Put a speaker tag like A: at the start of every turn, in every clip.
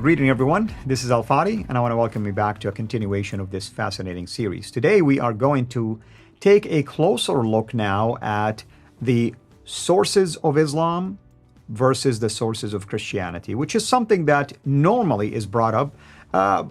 A: Greeting everyone, this is Al Fadi, and I want to welcome you back to a continuation of this fascinating series. Today we are going to take a closer look now at the sources of Islam versus the sources of Christianity, which is something that normally is brought up.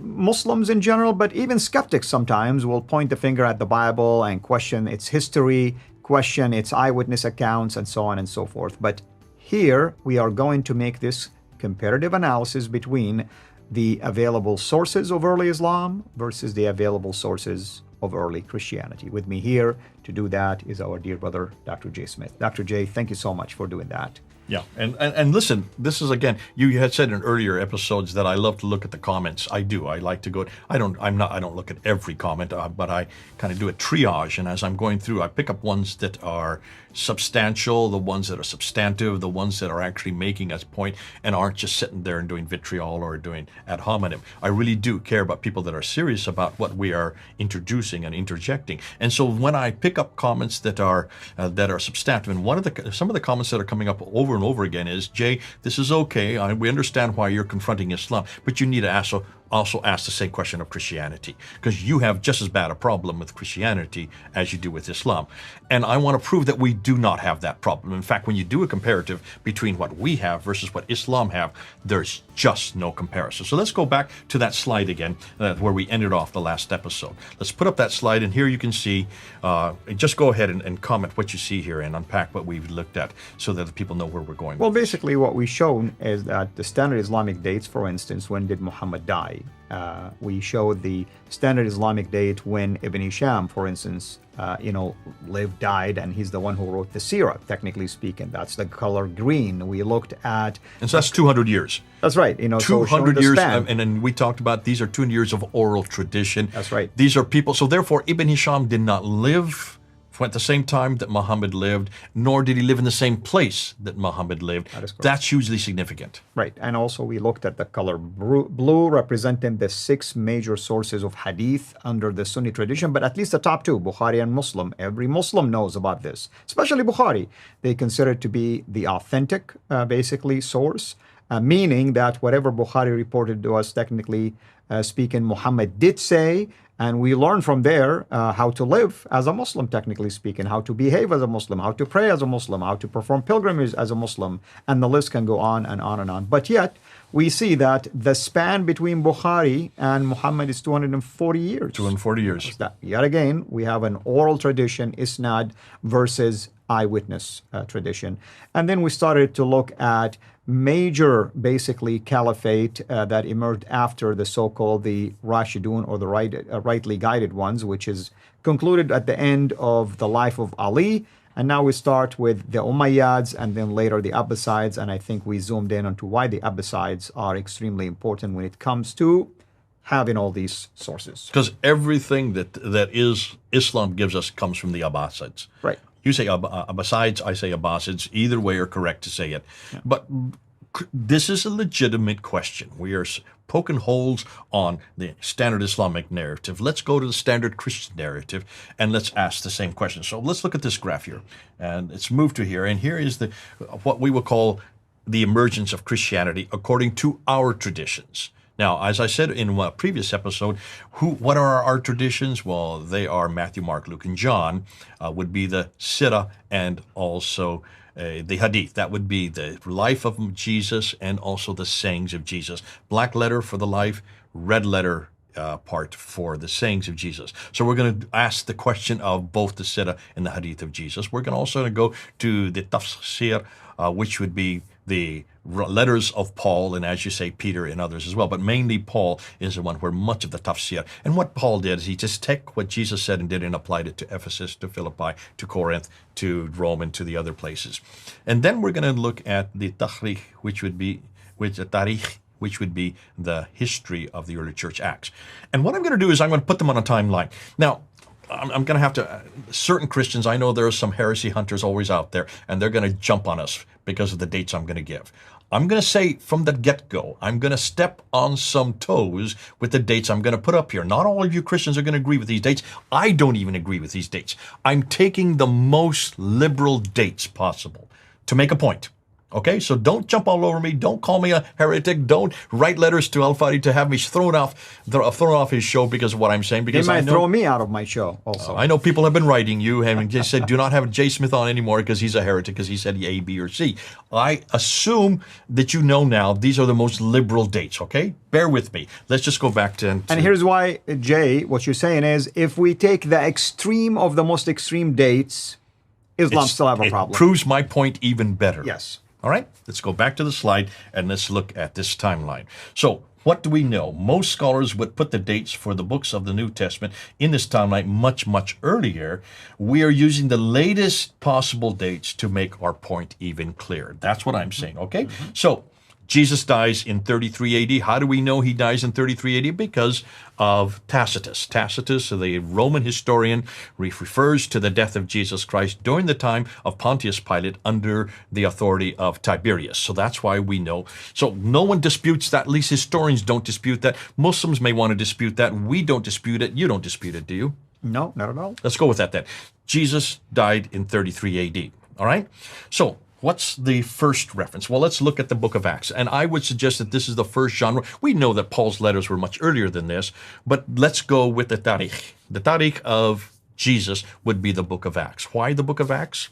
A: Muslims in general, but even skeptics sometimes will point the finger at the Bible and question its history, question its eyewitness accounts, and so on and so forth. But here we are going to make this comparative analysis between the available sources of early Islam versus the available sources of early Christianity. With me here to do that is our dear brother, Dr. Jay Smith. Dr. Jay, thank you so much for doing that.
B: Yeah, and listen, this is, again, you had said in earlier episodes that I love to look at the comments. I do. I like to go. I don't look at every comment, but I kind of do a triage. And as I'm going through, I pick up ones that are substantial, the ones that are substantive, the ones that are actually making a point and aren't just sitting there and doing vitriol or doing ad hominem. I really do care about people that are serious about what we are introducing and interjecting. And so when I pick up comments that are substantive, and some of the comments that are coming up over and over again is, Jay, this is okay. We understand why you're confronting Islam, but you need to also ask the same question of Christianity, because you have just as bad a problem with Christianity as you do with Islam. And I want to prove that we do not have that problem. In fact, when you do a comparative between what we have versus what Islam have, there's just no comparison. So let's go back to that slide again, where we ended off the last episode. Let's put up that slide, and here you can see, just go ahead and comment what you see here and unpack what we've looked at so that the people know where we're going.
A: Well, basically what we've shown is that the standard Islamic dates, for instance, when did Muhammad die? We showed the standard Islamic date when Ibn Hisham, for instance, lived, died, and he's the one who wrote the Sirah, technically speaking. That's the color green. We looked at...
B: And so that's 200 years.
A: That's right.
B: 200 years, and then we talked about these are 200 years of oral tradition.
A: That's right.
B: These are people, so therefore Ibn Hisham did not live at the same time that Muhammad lived, nor did he live in the same place that Muhammad lived.
A: That is correct.
B: That's hugely significant.
A: Right. And also we looked at the color blue, representing the 6 major sources of hadith under the Sunni tradition, but at least the top 2, Bukhari and Muslim. Every Muslim knows about this, especially Bukhari. They consider it to be the authentic, basically, source, meaning that whatever Bukhari reported to us, technically speaking, Muhammad did say, and we learn from there how to live as a Muslim, technically speaking, how to behave as a Muslim, how to pray as a Muslim, how to perform pilgrimage as a Muslim, and the list can go on and on and on. But yet, we see that the span between Bukhari and Muhammad is 240 years.
B: 240 years.
A: Yet again, we have an oral tradition, isnad, versus eyewitness tradition. And then we started to look at major, basically, caliphate that emerged after the so-called the Rashidun, or the rightly guided ones, which is concluded at the end of the life of Ali. And now we start with the Umayyads and then later the Abbasides. And I think we zoomed in onto why the Abbasides are extremely important when it comes to having all these sources.
B: Because everything that is Islam gives us comes from the Abbasids.
A: Right.
B: You say Abbasides, I say Abbasids. Either way are correct to say it. Yeah. But this is a legitimate question. We are poking holes on the standard Islamic narrative. Let's go to the standard Christian narrative and let's ask the same question. So let's look at this graph here. And it's moved to here. And here is what we will call the emergence of Christianity according to our traditions. Now, as I said in a previous episode, what are our traditions? Well, they are Matthew, Mark, Luke, and John, would be the Sirah, and also the Hadith. That would be the life of Jesus and also the sayings of Jesus. Black letter for the life, red letter part for the sayings of Jesus. So we're going to ask the question of both the Sirah and the Hadith of Jesus. We're going to also go to the Tafsir, which would be the letters of Paul, and as you say, Peter and others as well. But mainly Paul is the one where much of the tafsir. And what Paul did is he just took what Jesus said and did and applied it to Ephesus, to Philippi, to Corinth, to Rome, and to the other places. And then we're going to look at the Tarikh, which would be the history of the early church acts. And what I'm going to do is I'm going to put them on a timeline. Now, I'm going to have to, certain Christians, I know there are some heresy hunters always out there, and they're going to jump on us because of the dates I'm going to give. I'm going to say from the get-go, I'm going to step on some toes with the dates I'm going to put up here. Not all of you Christians are going to agree with these dates. I don't even agree with these dates. I'm taking the most liberal dates possible to make a point. Okay, so don't jump all over me. Don't call me a heretic. Don't write letters to Al-Fadi to have me thrown off his show because of what I'm saying.
A: They
B: Because
A: might throw me out of my show also.
B: I know people have been writing you and just said, do not have Jay Smith on anymore because he's a heretic because he said A, B, or C. I assume that you know now these are the most liberal dates, okay? Bear with me. Let's just go back to...
A: And here's why, Jay, what you're saying is, if we take the extreme of the most extreme dates, Islam still have a problem.
B: It proves my point even better.
A: Yes.
B: All right, let's go back to the slide and let's look at this timeline. So what do we know? Most scholars would put the dates for the books of the New Testament in this timeline much, much earlier. We are using the latest possible dates to make our point even clearer. That's what I'm saying, okay? So Jesus dies in 33 AD. How do we know he dies in 33 AD? Because of Tacitus. Tacitus, the Roman historian, refers to the death of Jesus Christ during the time of Pontius Pilate under the authority of Tiberius. So that's why we know. So no one disputes that. At least historians don't dispute that. Muslims may want to dispute that. We don't dispute it. You don't dispute it, do you?
A: No, not at all.
B: Let's go with that then. Jesus died in 33 AD. All right? So what's the first reference? Well, let's look at the book of Acts. And I would suggest that this is the first genre. We know that Paul's letters were much earlier than this, but let's go with the Tarikh. The Tarikh of Jesus would be the book of Acts. Why the book of Acts?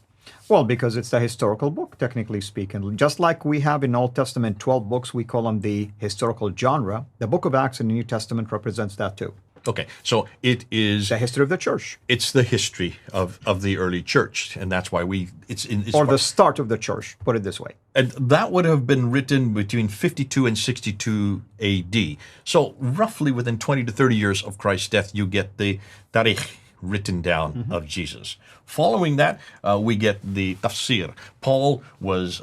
A: Well, because it's the historical book, technically speaking. Just like we have in Old Testament 12 books, we call them the historical genre. The book of Acts in the New Testament represents that too.
B: Okay, so it is
A: the history of the church.
B: It's the history of the early church, and that's why it's
A: or the start of the church. Put it this way.
B: And that would have been written between 52 and 62 A.D. So roughly within 20 to 30 years of Christ's death, you get the Tarikh written down of Jesus. Following that, we get the tafsir. Paul was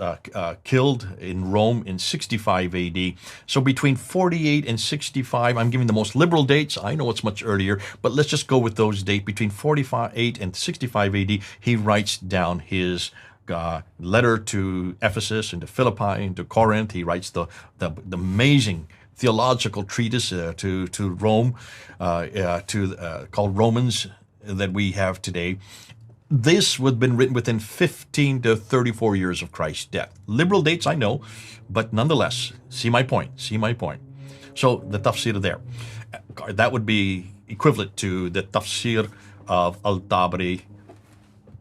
B: killed in Rome in 65 AD. So between 48 and 65, I'm giving the most liberal dates. I know it's much earlier, but let's just go with those dates. Between 48 and 65 AD, he writes down his letter to Ephesus and to Philippi and to Corinth. He writes the amazing theological treatise to Rome, called Romans, that we have today. This would have been written within 15 to 34 years of Christ's death. Liberal dates, I know, but nonetheless, see my point. So the tafsir there, that would be equivalent to the tafsir of Al-Tabari.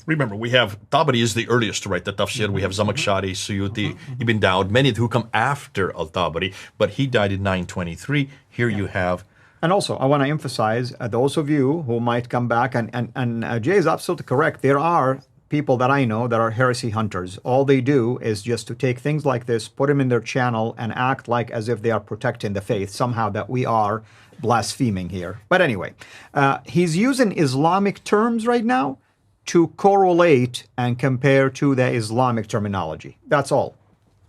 B: Remember, we have, Tabari is the earliest to write the tafsir. We have Zamakhshari, Suyuti, Ibn Dawud, many who come after Al-Tabari, but he died in 923. Here you have.
A: And also, I want to emphasize, those of you who might come back, and Jay is absolutely correct, there are people that I know that are heresy hunters. All they do is just to take things like this, put them in their channel, and act like as if they are protecting the faith, somehow that we are blaspheming here. But anyway, he's using Islamic terms right now to correlate and compare to the Islamic terminology. That's all.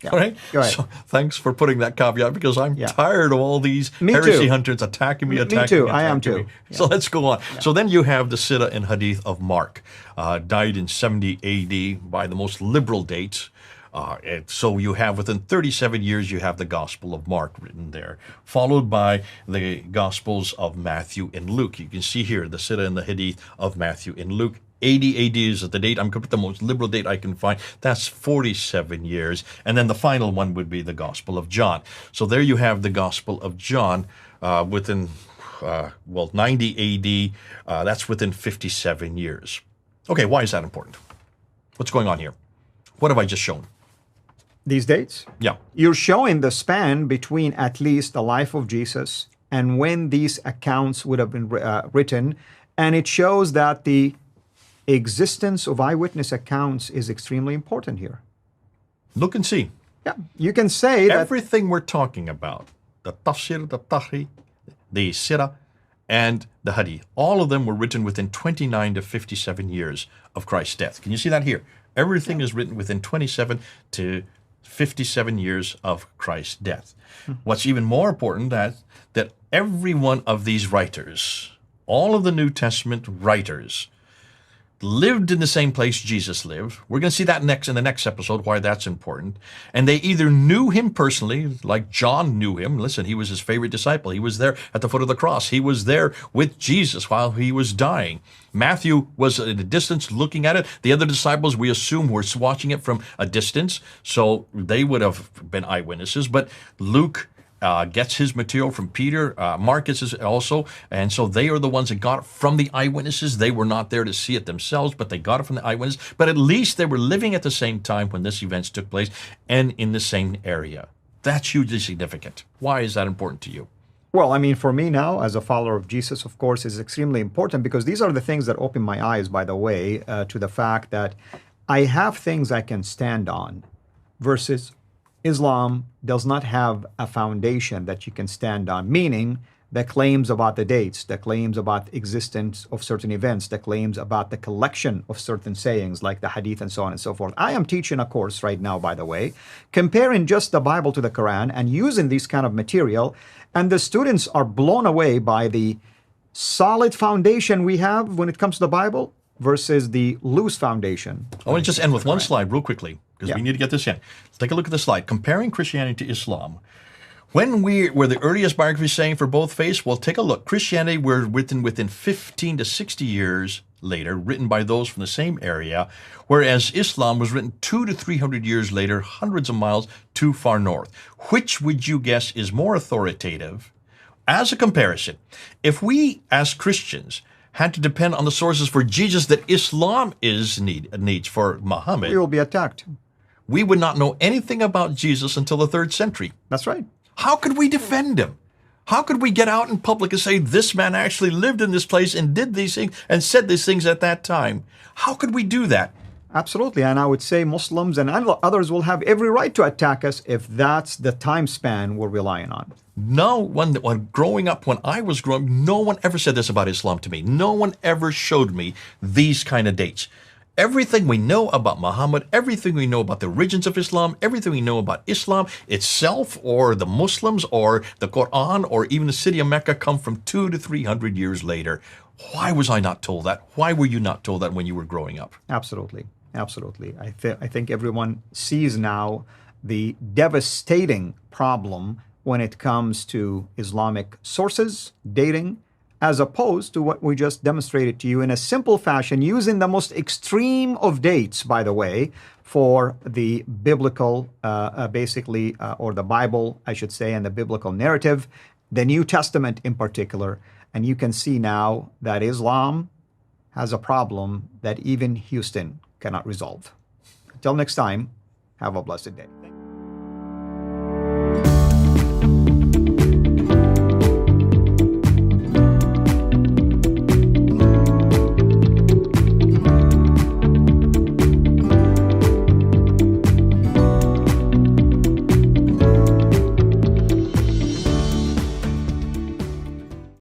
A: Yeah.
B: All right.
A: Go ahead.
B: So thanks for putting that caveat, because I'm tired of all these heresy hunters attacking me.
A: Me too. I am too.
B: Yeah. So let's go on. Yeah. So then you have the Sirah and Hadith of Mark, died in 70 AD by the most liberal dates. And so you have within 37 years, you have the Gospel of Mark written there, followed by the Gospels of Matthew and Luke. You can see here the Sirah and the Hadith of Matthew and Luke. 80 AD is the date. I'm going to put the most liberal date I can find. That's 47 years. And then the final one would be the Gospel of John. So there you have the Gospel of John within, 90 AD. That's within 57 years. Okay, why is that important? What's going on here? What have I just shown?
A: These dates?
B: Yeah.
A: You're showing the span between at least the life of Jesus and when these accounts would have been written. And it shows that the existence of eyewitness accounts is extremely important here.
B: Look and see.
A: Yeah, you can say that
B: everything we're talking about, the tafsir, the tahri, the sirah, and the hadith, all of them were written within 29 to 57 years of Christ's death. Can you see that here? Everything is written within 27 to 57 years of Christ's death. What's even more important that every one of these writers, all of the New Testament writers, lived in the same place Jesus lived. We're going to see that next in the next episode, why that's important. And they either knew him personally, like John knew him. Listen, he was his favorite disciple. He was there at the foot of the cross. He was there with Jesus while he was dying. Matthew was at a distance looking at it. The other disciples, we assume, were watching it from a distance, so they would have been eyewitnesses. But Luke gets his material from Peter. Mark gets his also. And so they are the ones that got it from the eyewitnesses. They were not there to see it themselves, but they got it from the eyewitnesses. But at least they were living at the same time when this event took place and in the same area. That's hugely significant. Why is that important to you?
A: Well, I mean, for me now, as a follower of Jesus, of course, is extremely important because these are the things that open my eyes, by the way, to the fact that I have things I can stand on versus Islam does not have a foundation that you can stand on, meaning the claims about the dates, the claims about existence of certain events, the claims about the collection of certain sayings like the hadith and so on and so forth. I am teaching a course right now, by the way, comparing just the Bible to the Quran and using this kind of material, and the students are blown away by the solid foundation we have when it comes to the Bible versus the loose foundation.
B: I want to just end with one slide real quickly, because
A: Yeah.
B: we need to get this in. Let's take a look at the slide. Comparing Christianity to Islam. When we were the earliest biographies saying for both faiths, well, take a look. Christianity were written within 15 to 60 years later, written by those from the same area, whereas Islam was written 200 to 300 years later, hundreds of miles too far north. Which would you guess is more authoritative? As a comparison, if we, as Christians, had to depend on the sources for Jesus that Islam needs for Muhammad,
A: We will be attacked.
B: we would not know anything about Jesus until the 3rd century.
A: That's right.
B: How could we defend him? How could we get out in public and say, this man actually lived in this place and did these things and said these things at that time? How could we do that?
A: Absolutely. And I would say Muslims and others will have every right to attack us if that's the time span we're relying on.
B: No one, when growing up, when I was growing up, no one ever said this about Islam to me. No one ever showed me these kind of dates. Everything we know about Muhammad, everything we know about the origins of Islam, everything we know about Islam itself or the Muslims or the Quran or even the city of Mecca come from 200 to 300 years later. Why was I not told that? Why were you not told that when you were growing up?
A: Absolutely. Absolutely. I think everyone sees now the devastating problem when it comes to Islamic sources, dating, as opposed to what we just demonstrated to you in a simple fashion, using the most extreme of dates, by the way, for the biblical, or the Bible, I should say, and the biblical narrative, the New Testament in particular. And you can see now that Islam has a problem that even Houston cannot resolve. Until next time, have a blessed day.